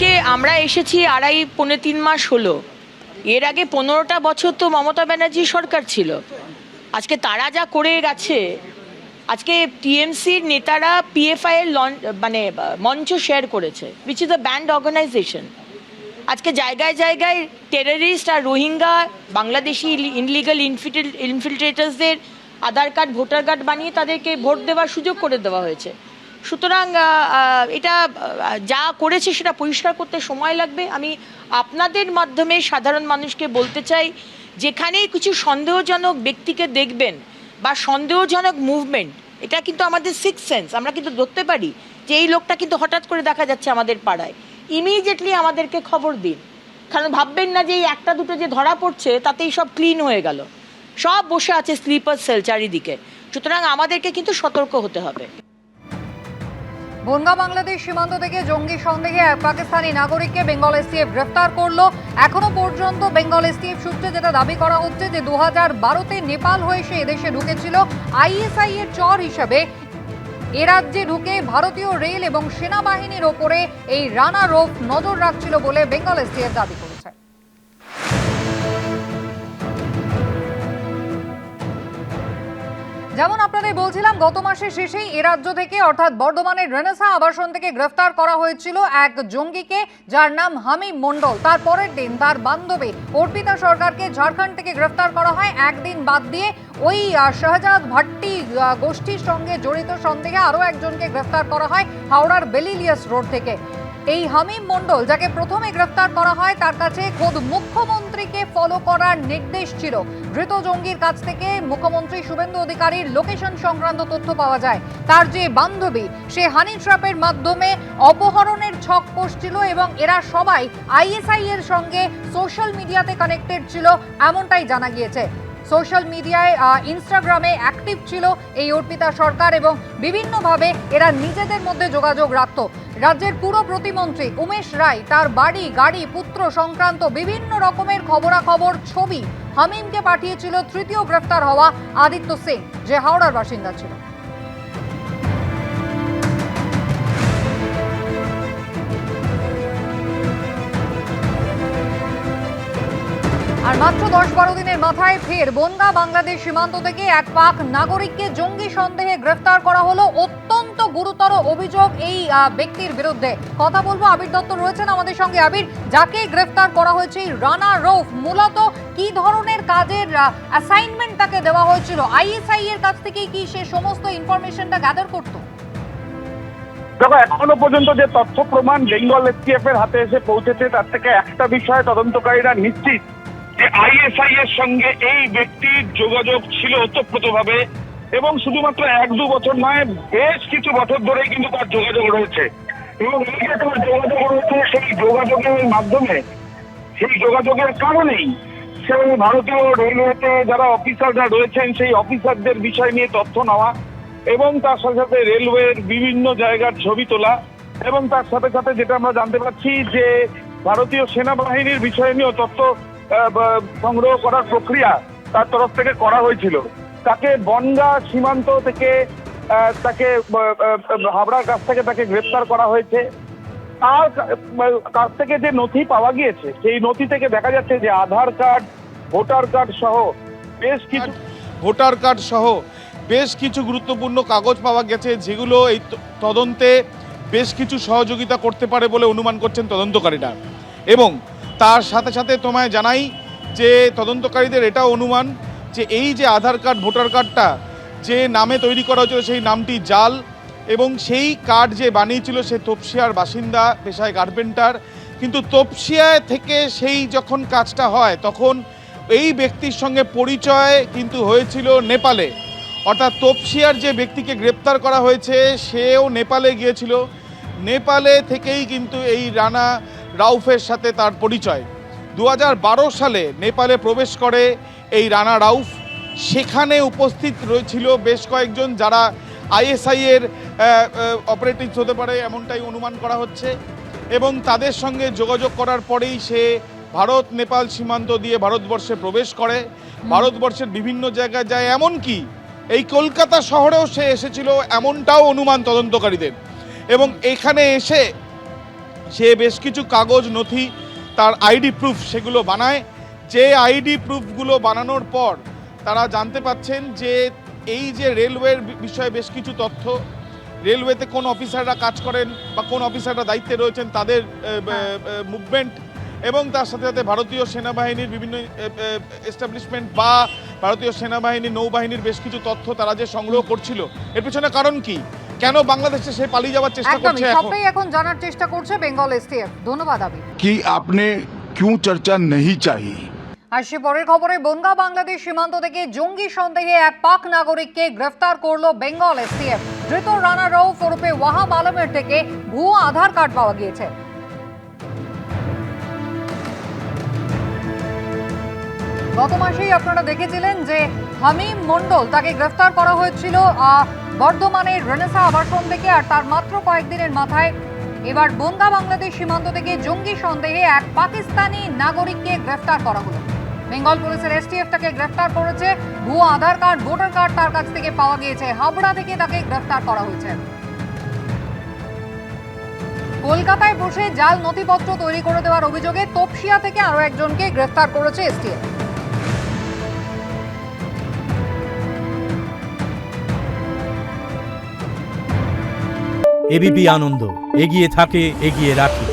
আজকে আমরা এসেছি 2.5-3 মাস হলো। এর আগে 15টা বছর তো মমতা ব্যানার্জি সরকার ছিল। আজকে তারা যা করে গেছে, আজকে টিএমসির নেতারা পিএফআই এর মানে মঞ্চ শেয়ার করেছে, which is a banned organisation. আজকে জায়গায় জায়গায় টেররিস্ট আর রোহিঙ্গা বাংলাদেশি ইনলিগাল ইনফিল্ট্রেটার্সদের আধার কার্ড ভোটার কার্ড বানিয়ে তাদেরকে ভোট দেওয়ার সুযোগ করে দেওয়া হয়েছে। সুতরাং এটা যা করেছে সেটা পরিষ্কার করতে সময় লাগবে। আমি আপনাদের মাধ্যমে সাধারণ মানুষকে বলতে চাই, যেখানেই কিছু সন্দেহজনক ব্যক্তিকে দেখবেন বা সন্দেহজনক মুভমেন্ট, এটা কিন্তু আমাদের সিক্স সেন্স, আমরা কিন্তু ধরতে পারি যে এই লোকটা কিন্তু হঠাৎ করে দেখা যাচ্ছে আমাদের পাড়ায়। ইমিডিয়েটলি আমাদেরকে খবর দিন, কারণ ভাববেন না যে এই একটা দুটো যে ধরা পড়ছে তাতেই সব ক্লিন হয়ে গেল। সব বসে আছে স্লিপার সেল চারিদিকে। সুতরাং আমাদেরকে কিন্তু সতর্ক হতে হবে। বনগাঁ বাংলাদেশ সীমান্ত থেকে জঙ্গি সন্দেহে এক পাকিস্তানি নাগরিককে বেঙ্গল এসটিএফ গ্রেফতার করলো। এখনো পর্যন্ত বেঙ্গল এসটিএফ সূত্রে যেটা দাবি করা হচ্ছে যে 2012-তে নেপাল হয়ে সে এদেশে ঢুকেছিল আইএসআই এর চর হিসাবে। এ রাজ্যে ঢুকে ভারতীয় রেল এবং সেনাবাহিনীর ওপরে এই রানা রৌফ নজর রাখছিল বলে বেঙ্গল এসটিএফ দাবি করেছে। যেমন আপনাদের বলছিলাম, গত মাসের শেষেই এ রাজ্য থেকে অর্থাৎ বর্ধমানের রেনেসা আবাসন থেকে গ্রেফতার করা হয়েছিল এক জঙ্গিকে, যার নাম হামিম মণ্ডল। তার পরের দিন তার বান্ধবী অর্পিতা সরকারকে ঝাড়খণ্ড থেকে গ্রেফতার করা হয়। একদিন বাদ দিয়ে ওই শাহজাদ ভাট্টি গোষ্ঠীর সঙ্গে জড়িত সন্দেহে আরও একজনকে গ্রেফতার করা হয় হাওড়ার বেলিলিয়াস রোড থেকে। এই হামিম মণ্ডল, যাকে প্রথমে গ্রেফতার করা হয়, তার কাছে খোদ মুখ্যমন্ত্রীকে ফলো করার নির্দেশ ছিল। ধৃত জঙ্গির কাছ থেকে মুখ্যমন্ত্রী শুভেন্দু অধিকারীর লোকেশন সংক্রান্ত তথ্য পাওয়া যায়। তার যে বান্ধবী, সে হানি ট্র্যাপের মাধ্যমে অপহরণের ছক কষছিল এবং এরা সবাই আইএসআই এর সঙ্গে সোশ্যাল মিডিয়াতে কানেক্টেড ছিল, এমনটাই জানা গিয়েছে। সোশ্যাল মিডিয়ায় ইনস্টাগ্রামে অ্যাক্টিভ ছিল এই অর্পিতা সরকার এবং বিভিন্নভাবে এরা নিজেদের মধ্যে যোগাযোগ রাখত। রাজ্যের পুর প্রতিমন্ত্রী উমেশ রায় তার বাড়ি, গাড়ি, পুত্র সংক্রান্ত বিভিন্ন রকমের খবরাখবর ছবি হামিমকে পাঠিয়েছিল তৃতীয় গ্রেফতার হওয়া আদিত্য সিং, যে হাওড়ার বাসিন্দা ছিল। আর মাত্র 10-12 দিনের মাথায় ফের বনগাঁ বাংলাদেশ সীমান্ত থেকে এক পাক নাগরিককে জঙ্গি সন্দেহে গ্রেফতার করা হলো। অত্যন্ত গুরুতর অভিযোগ এই ব্যক্তির বিরুদ্ধে। কথা বলবো, আবির দত্ত রয়েছেন আমাদের সঙ্গে। আবির, যাকে গ্রেফতার করা হয়েছে রানা রৌফ, মূলত কি ধরনের কাজের অ্যাসাইনমেন্ট তাকে দেওয়া হয়েছিল? আইএসআই এর কাছ থেকে কি সে সমস্ত ইনফরমেশনটা গ্যাদার করতো? দেখো, এখনো পর্যন্ত যে তথ্য প্রমাণ বেঙ্গল এসটিএফ এর হাতে এসে পৌঁছেছে, তার থেকে একটা বিষয়ে তদন্তকারীরা নিশ্চিত যে আইএসআই এর সঙ্গে এই ব্যক্তির যোগাযোগ ছিল ওতপ্রোতভাবে, এবং শুধুমাত্র 1-2 বছর নয়, বেশ কিছু বছর ধরেই কিন্তু তার যোগাযোগ রয়েছে। এবং এই যে তার যোগাযোগ রয়েছে, সেই যোগাযোগের মাধ্যমে, সেই যোগাযোগের কারণেই সেই ভারতীয় রেলওয়েতে যারা অফিসাররা রয়েছেন সেই অফিসারদের বিষয় নিয়ে তথ্য নেওয়া, এবং তার সাথে সাথে রেলওয়ের বিভিন্ন জায়গার ছবি তোলা, এবং তার সাথে সাথে যেটা আমরা জানতে পারছি যে ভারতীয় সেনাবাহিনীর বিষয় নিয়েও তথ্য সংগ্রহ করার প্রক্রিয়া তার তরফ থেকে করা হয়েছিল। তাকে বনগাঁ সীমান্ত থেকে তাকে হাবড়ার কাছ থেকে তাকে গ্রেফতার করা হয়েছে। তার কাছ থেকে যে নথি পাওয়া গিয়েছে, সেই নথি থেকে দেখা যাচ্ছে যে আধার কার্ড, ভোটার কার্ড সহ বেশ কিছু গুরুত্বপূর্ণ কাগজ পাওয়া গেছে, যেগুলো এই তদন্তে বেশ কিছু সহযোগিতা করতে পারে বলে অনুমান করছেন তদন্তকারীরা। এবং তার সাথে সাথে তোমায় জানাই যে তদন্তকারীদের এটা অনুমান যে এই যে আধার কার্ড, ভোটার কার্ডটা যে নামে তৈরি করা হয়েছিল সেই নামটি জাল, এবং সেই কার্ড যে বানিয়েছিল সে তপসিয়ার বাসিন্দা, পেশায় কার্পেন্টার। কিন্তু তপসিয়ায় থেকে সেই যখন কাজটা হয়, তখন এই ব্যক্তির সঙ্গে পরিচয় কিন্তু হয়েছিল নেপালে। অর্থাৎ তপসিয়ার যে ব্যক্তিকে গ্রেপ্তার করা হয়েছে সেও নেপালে গিয়েছিল। নেপালে থেকেই কিন্তু এই রানা রাউফের সাথে তার পরিচয়। 2012 সালে নেপালে প্রবেশ করে এই রানা রাউফ। সেখানে উপস্থিত রয়েছিল বেশ কয়েকজন, যারা আইএসআই এর অপারেটিভস হতে পারে এমনটাই অনুমান করা হচ্ছে, এবং তাদের সঙ্গে যোগাযোগ করার পরেই সে ভারত নেপাল সীমান্ত দিয়ে ভারতবর্ষে প্রবেশ করে, ভারতবর্ষের বিভিন্ন জায়গায় যায়, এমনকি এই কলকাতা শহরেও সে এসেছিল এমনটাও অনুমান তদন্তকারীদের। এবং এখানে এসে সে বেশ কিছু কাগজ নথি তার আইডি প্রুফ সেগুলো বানায়। যে আইডি প্রুফগুলো বানানোর পর তারা জানতে পাচ্ছেন যে এই যে রেলওয়ের বিষয়ে বেশ কিছু তথ্য, রেলওয়েতে কোন অফিসাররা কাজ করেন বা কোন অফিসাররা দায়িত্বে রয়েছেন তাদের মুভমেন্ট, এবং তার সাথে সাথে ভারতীয় সেনাবাহিনীর বিভিন্ন এস্টাবলিশমেন্ট বা ভারতীয় সেনাবাহিনী নৌবাহিনীর বেশ কিছু তথ্য তারা যে সংগ্রহ করছিল, এর পেছনে কারণ কি, কেন বাংলাদেশে সে পালিয়ে যাওয়ার চেষ্টা করছে, সবটাই এখন জানার চেষ্টা করছে বেঙ্গল এসটিএফ। ধন্যবাদ আবি। कि आपने क्यों चर्चा नहीं चाहिए। আসছে পরের খবরে, বনগাঁ বাংলাদেশ সীমান্ত থেকে জঙ্গি সন্দেহে এক পাক নাগরিককে গ্রেফতার করলো বেঙ্গল এসটিএফ। ধৃত রানা রউফ ওরফে ওয়াহাব আলমের থেকে ভুয়ো আধার কার্ড পাওয়া গিয়েছে। গত মাসেই আপনারা দেখেছিলেন যে হামিম মন্ডল, তাকে গ্রেফতার করা হয়েছিল বর্ধমানের রেনেসা আবাসন থেকে, আর তার মাত্র কয়েকদিনের মাথায় এবার বনগাঁ বাংলাদেশ সীমান্ত থেকে জঙ্গি সন্দেহে এক পাকিস্তানি নাগরিককে গ্রেফতার করা হলো। বেঙ্গল পুলিশের এসটিএফ তাকে গ্রেফতার করেছে। ভুয়ো আধার কার্ড, ভোটার কার্ড তার কাছ থেকে পাওয়া গিয়েছে। হাবড়া থেকে তাকে গ্রেফতার করা হয়েছে। কলকাতায় বসে জাল নথিপত্র তৈরি করে দেওয়ার অভিযোগে তপসিয়া থেকে আরো একজনকে গ্রেফতার করেছে এসটিএফ। এবিপি আনন্দ, এগিয়ে থাকে, এগিয়ে রাখে।